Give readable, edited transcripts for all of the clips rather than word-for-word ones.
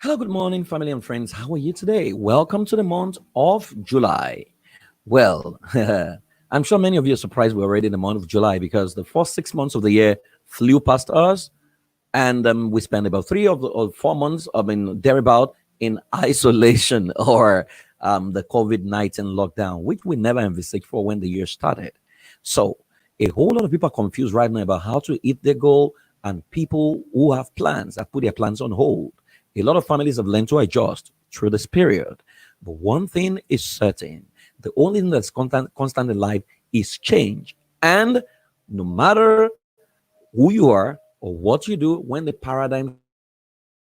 Hello, good morning, family and friends. How are you today? Welcome to the month of July. Well, I'm sure many of you are surprised we're already in the month of July because the first 6 months of the year flew past us, and we spent about 3 or 4 months, thereabout, in isolation or the COVID-19 lockdown, which we never envisaged for when the year started. So, a whole lot of people are confused right now about how to hit their goal, and people who have plans have put their plans on hold. A lot of families have learned to adjust through this period. But one thing is certain: the only thing that's constant in life is change. And no matter who you are or what you do, when the paradigm shifts,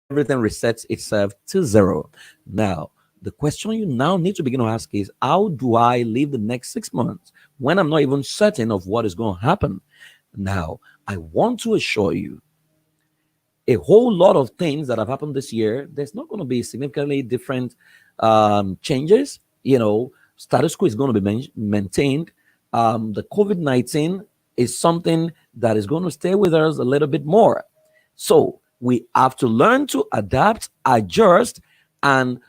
everything resets itself to zero. Now, the question you now need to begin to ask is, how do I live the next 6 months when I'm not even certain of what is going to happen? Now, I want to assure you a whole lot of things that have happened this year, there's not going to be significantly different changes. Status quo is going to be maintained. The COVID 19 is something that is going to stay with us a little bit more. So we have to learn to adapt, adjust, and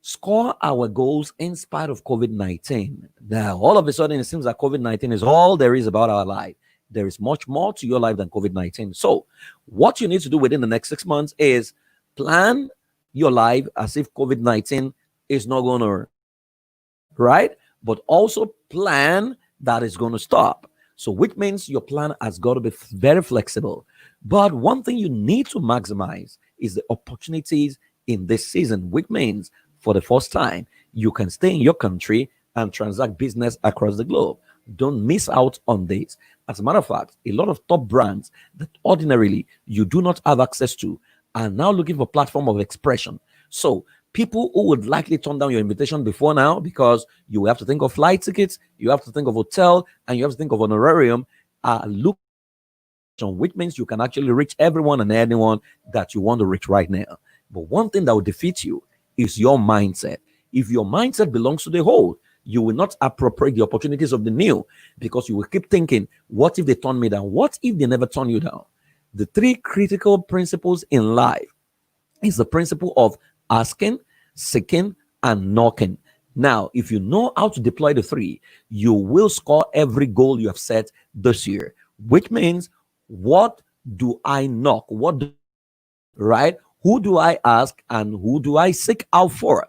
score our goals in spite of COVID 19. Now, all of a sudden, it seems that COVID 19 is all there is about our life. There is much more to your life than COVID 19. So, what you need to do within the next 6 months is plan your life as if COVID 19 is not going to, right? But also plan that it's going to stop. So, which means your plan has got to be very flexible. But one thing you need to maximize is the opportunities in this season, which means for the first time, you can stay in your country and transact business across the globe. Don't miss out on this. As a matter of fact, a lot of top brands that ordinarily you do not have access to are now looking for platform of expression. So people who would likely turn down your invitation before now because you have to think of flight tickets, you have to think of hotel, and you have to think of honorarium are looking, which means you can actually reach everyone and anyone that you want to reach right now. But one thing that will defeat you is your mindset. If your mindset belongs to the whole, you will not appropriate the opportunities of the new because you will keep thinking, what if they turn me down? What if they never turn you down? The three critical principles in life is the principle of asking, seeking, and knocking. Now, if you know how to deploy the three, you will score every goal you have set this year, which means, what do I knock? Right? Who do I ask and who do I seek out for?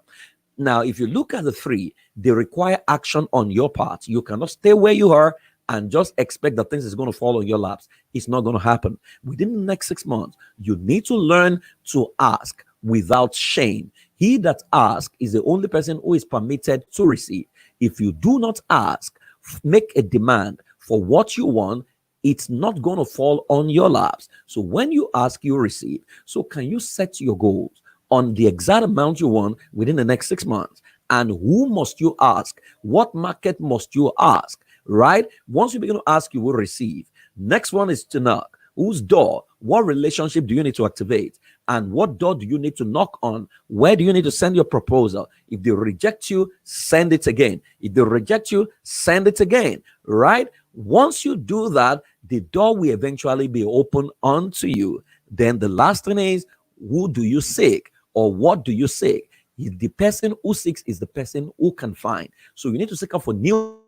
Now, if you look at the three, they require action on your part. You cannot stay where you are and just expect that things is going to fall on your laps. It's not going to happen. Within the next 6 months, you need to learn to ask without shame. He that asks is the only person who is permitted to receive. If you do not ask, make a demand for what you want, it's not going to fall on your laps. So when you ask, you receive. So can you set your goals on the exact amount you want within the next 6 months? And who must you ask? What market must you ask? Right? Once you begin to ask, you will receive. Next one is to knock. Whose door? What relationship do you need to activate? And what door do you need to knock on? Where do you need to send your proposal? If they reject you, send it again. If they reject you, send it again. Right? Once you do that, the door will eventually be open unto you. Then the last thing is, who do you seek or what do you seek? The person who seeks is the person who can find. So you need to seek out for new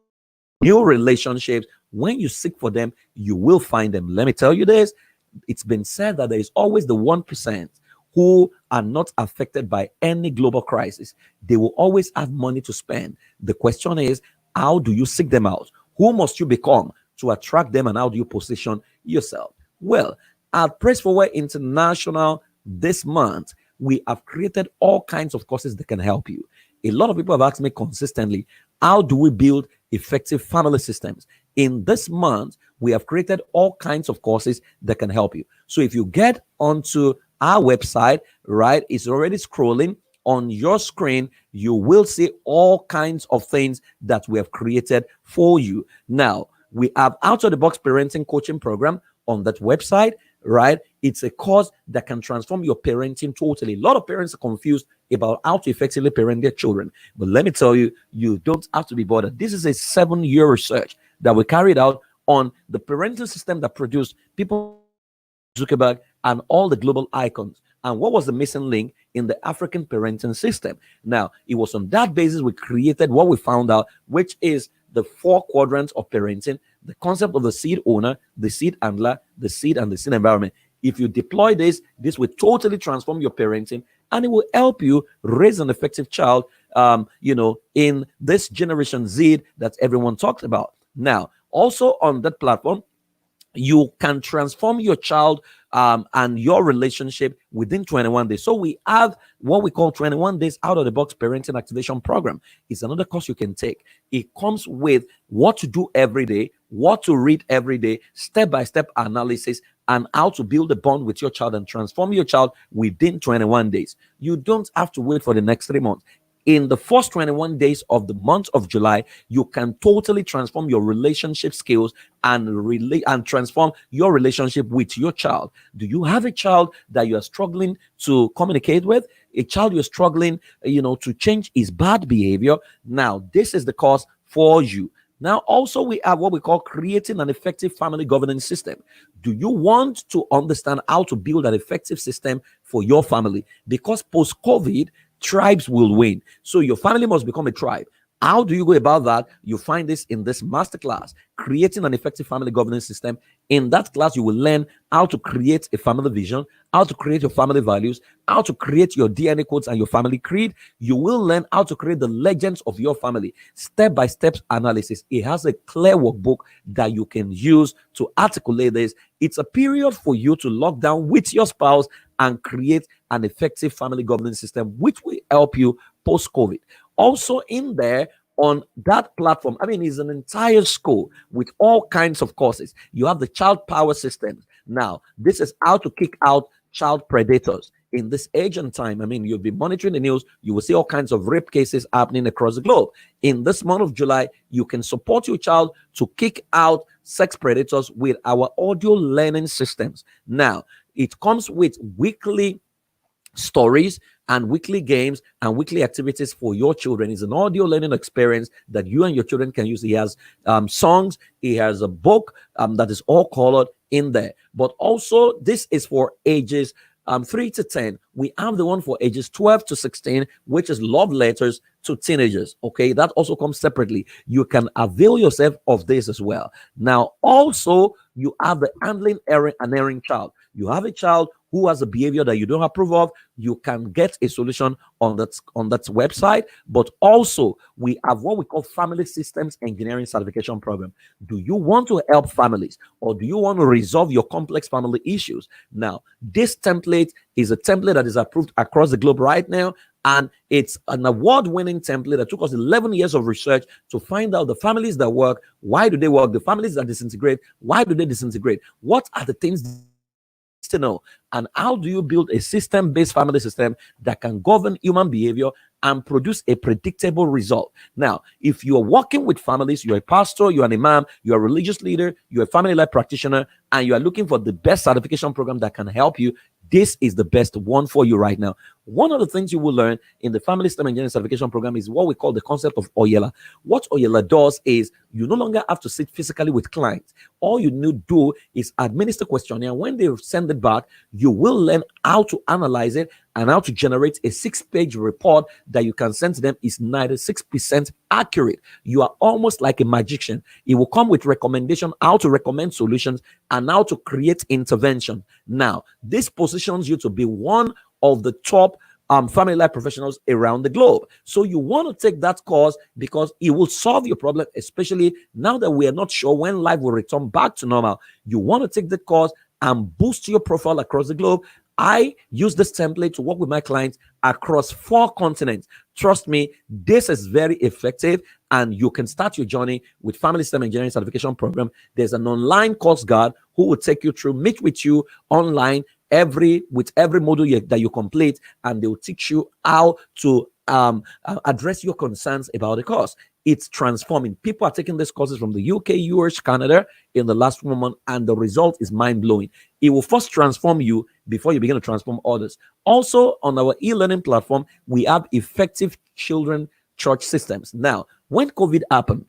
relationships. When you seek for them, you will find them. Let me tell you this. It's been said that there is always the 1% who are not affected by any global crisis. They will always have money to spend. The question is, how do you seek them out? Who must you become to attract them, and how do you position yourself? Well, at Press Forward International this month, we have created all kinds of courses that can help you. A lot of people have asked me consistently, how do we build effective family systems? In this month, we have created all kinds of courses that can help you. So if you get onto our website, right, it's already scrolling on your screen, you will see all kinds of things that we have created for you. Now, we have out of the box parenting coaching program on that website, right? It's a course that can transform your parenting totally. A lot of parents are confused about how to effectively parent their children. But let me tell you, you don't have to be bothered. This is a 7-year research that we carried out on the parenting system that produced people, Zuckerberg, and all the global icons. And what was the missing link in the African parenting system? Now, it was on that basis we created what we found out, which is the four quadrants of parenting, the concept of the seed owner, the seed handler, the seed, and the seed environment. If you deploy this will totally transform your parenting, and it will help you raise an effective child, in this generation Z that everyone talks about. Now, also on that platform, you can transform your child and your relationship within 21 days. So we have what we call 21 days out of the box parenting activation program. It's another course you can take. It comes with what to do every day, what to read every day, step-by-step analysis, and how to build a bond with your child and transform your child within 21 days. You don't have to wait for the next 3 months. In the first 21 days of the month of July, you can totally transform your relationship skills and transform your relationship with your child. Do you have a child that you are struggling to communicate with? A child you're struggling, to change his bad behavior? Now, this is the course for you. Now, also, we have what we call creating an effective family governance system. Do you want to understand how to build an effective system for your family? Because post-COVID, tribes will win. So your family must become a tribe. How do you go about that? You find this in this masterclass, creating an effective family governance system. In that class, you will learn how to create a family vision, how to create your family values, how to create your DNA codes and your family creed. You will learn how to create the legends of your family, step-by-step analysis. It has a clear workbook that you can use to articulate this. It's a period for you to lock down with your spouse and create an effective family governance system, which will help you post-COVID. Also in there on that platform, it's an entire school with all kinds of courses. You have the child power systems. Now, this is how to kick out child predators. In this age and time, you'll be monitoring the news. You will see all kinds of rape cases happening across the globe. In this month of July, you can support your child to kick out sex predators with our audio learning systems. Now, it comes with weekly stories and weekly games and weekly activities for your children. It's an audio learning experience that you and your children can use. He has songs. He has a book that is all colored in there. But also, this is for ages 3 to 10. We have the one for ages 12 to 16, which is love letters to teenagers. Okay, that also comes separately. You can avail yourself of this as well. Now, also, you have the handling an erring child. You have a child who has a behavior that you don't approve of. You can get a solution on that website. But also, we have what we call Family Systems Engineering Certification Program. Do you want to help families, or do you want to resolve your complex family issues? Now, this template is a template that is approved across the globe right now. And it's an award-winning template that took us 11 years of research to find out the families that work. Why do they work? The families that disintegrate, why do they disintegrate? What are the things to know? And how do you build a system-based family system that can govern human behavior and produce a predictable result? Now, if you are working with families, you're a pastor, you're an imam, you're a religious leader, you're a family life practitioner, and you are looking for the best certification program that can help you, this is the best one for you right now. One of the things you will learn in the Family System Engineering Certification Program is what we call the concept of Oyela. What Oyela does is you no longer have to sit physically with clients. All you need to do is administer questionnaire. When they send it back, you will learn how to analyze it and how to generate a 6-page report that you can send to them. Is 96% accurate. You are almost like a magician. It will come with recommendation, how to recommend solutions and how to create intervention. Now, this positions you to be one of the top family life professionals around the globe. So you want to take that course because it will solve your problem, especially now that we are not sure when life will return back to normal. You want to take the course and boost your profile across the globe. I use this template to work with my clients across 4 continents. Trust me, this is very effective, and you can start your journey with Family System Engineering Certification Program. There's an online course guide who will take you through, meet with you online with every module that you complete, and they will teach you how to address your concerns about the course. It's transforming. People are taking these courses from the UK, US, Canada in the last 1 month, and the result is mind-blowing. It will first transform you before you begin to transform others. Also, on our e-learning platform, we have effective children church systems. Now, when COVID happened,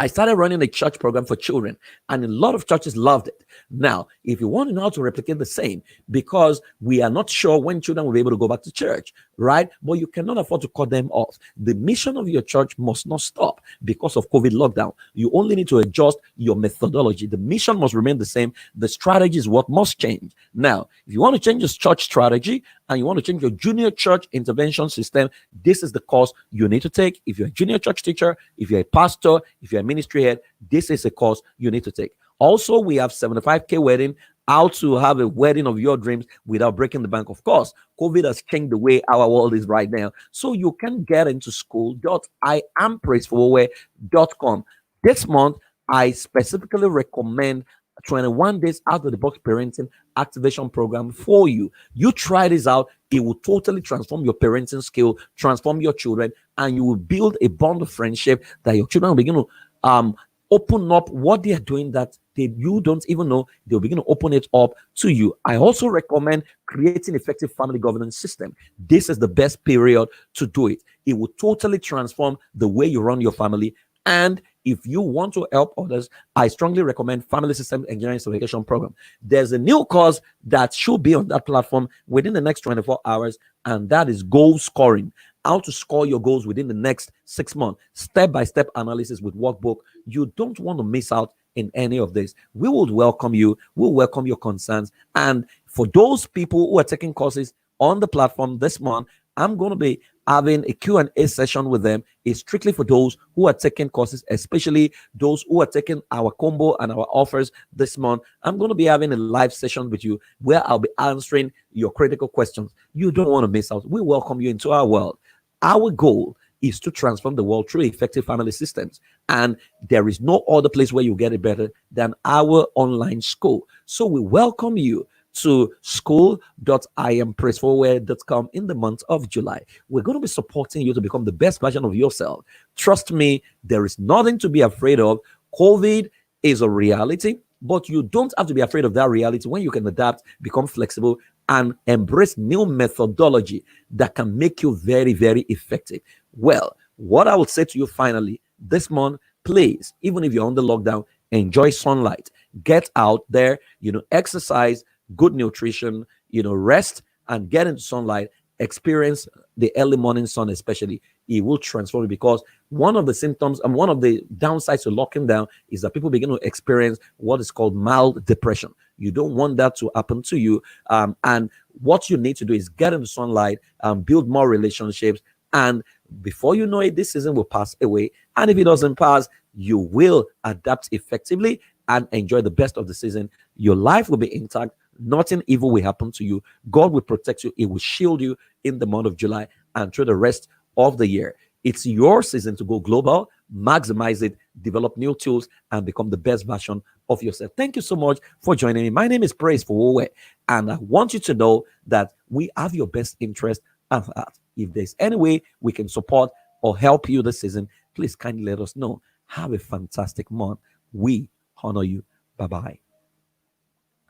I started running a church program for children, and a lot of churches loved it. Now, if you want to know how to replicate the same, because we are not sure when children will be able to go back to church, right? But you cannot afford to cut them off. The mission of your church must not stop because of COVID lockdown. You only need to adjust your methodology. The mission must remain the same. The strategy is what must change. Now, if you want to change your church strategy and you want to change your junior church intervention system, this is the course you need to take. If you're a junior church teacher, if you're a pastor, if you're a ministry head, this is a course you need to take. Also, we have 75K wedding, how to have a wedding of your dreams without breaking the bank. Of course, COVID has changed the way our world is right now. So you can get into school.iampraisefulware.com. This month, I specifically recommend 21 days out of the box parenting activation program for you. You try this out, it will totally transform your parenting skill, transform your children, and you will build a bond of friendship that your children will begin to open up what they are doing that you don't even know. They'll begin to open it up to you. I also recommend creating effective family governance system. This is the best period to do it. It will totally transform the way you run your family. And if you want to help others, I strongly recommend Family System Engineering Certification Program. There's a new course that should be on that platform within the next 24 hours, and that is goal scoring. How to score your goals within the next 6 months. Step-by-step analysis with workbook. You don't want to miss out in any of this. We will welcome you. We'll welcome your concerns. And for those people who are taking courses on the platform this month, I'm going to be having a Q&A session with them. It's strictly for those who are taking courses, especially those who are taking our combo and our offers this month. I'm going to be having a live session with you where I'll be answering your critical questions. You don't want to miss out. We welcome you into our world. Our goal is to transform the world through effective family systems. And there is no other place where you get it better than our online school. So we welcome you to school.iampraisefulware.com in the month of July. We're going to be supporting you to become the best version of yourself. Trust me, there is nothing to be afraid of. COVID is a reality, but you don't have to be afraid of that reality when you can adapt, become flexible, and embrace new methodology that can make you very, very effective. Well, what I would say to you finally this month, please, even if you're on the lockdown, enjoy sunlight. Get out there, exercise, good nutrition, rest and get into sunlight. Experience the early morning sun, especially. It will transform you, because one of the symptoms and one of the downsides to locking down is that people begin to experience what is called mild depression. You don't want that to happen to you. And what you need to do is get into sunlight, build more relationships. And before you know it, this season will pass away. And if it doesn't pass, you will adapt effectively and enjoy the best of the season. Your life will be intact. Nothing evil will happen to you. God will protect you. It will shield you in the month of July and through the rest of the year. It's your season to go global, maximize it, develop new tools, and become the best version of yourself. Thank you so much for joining me. My name is Praise for Owe, and I want you to know that we have your best interest at heart. If there's any way we can support or help you this season, please kindly let us know. Have a fantastic month. We honor you. Bye-bye.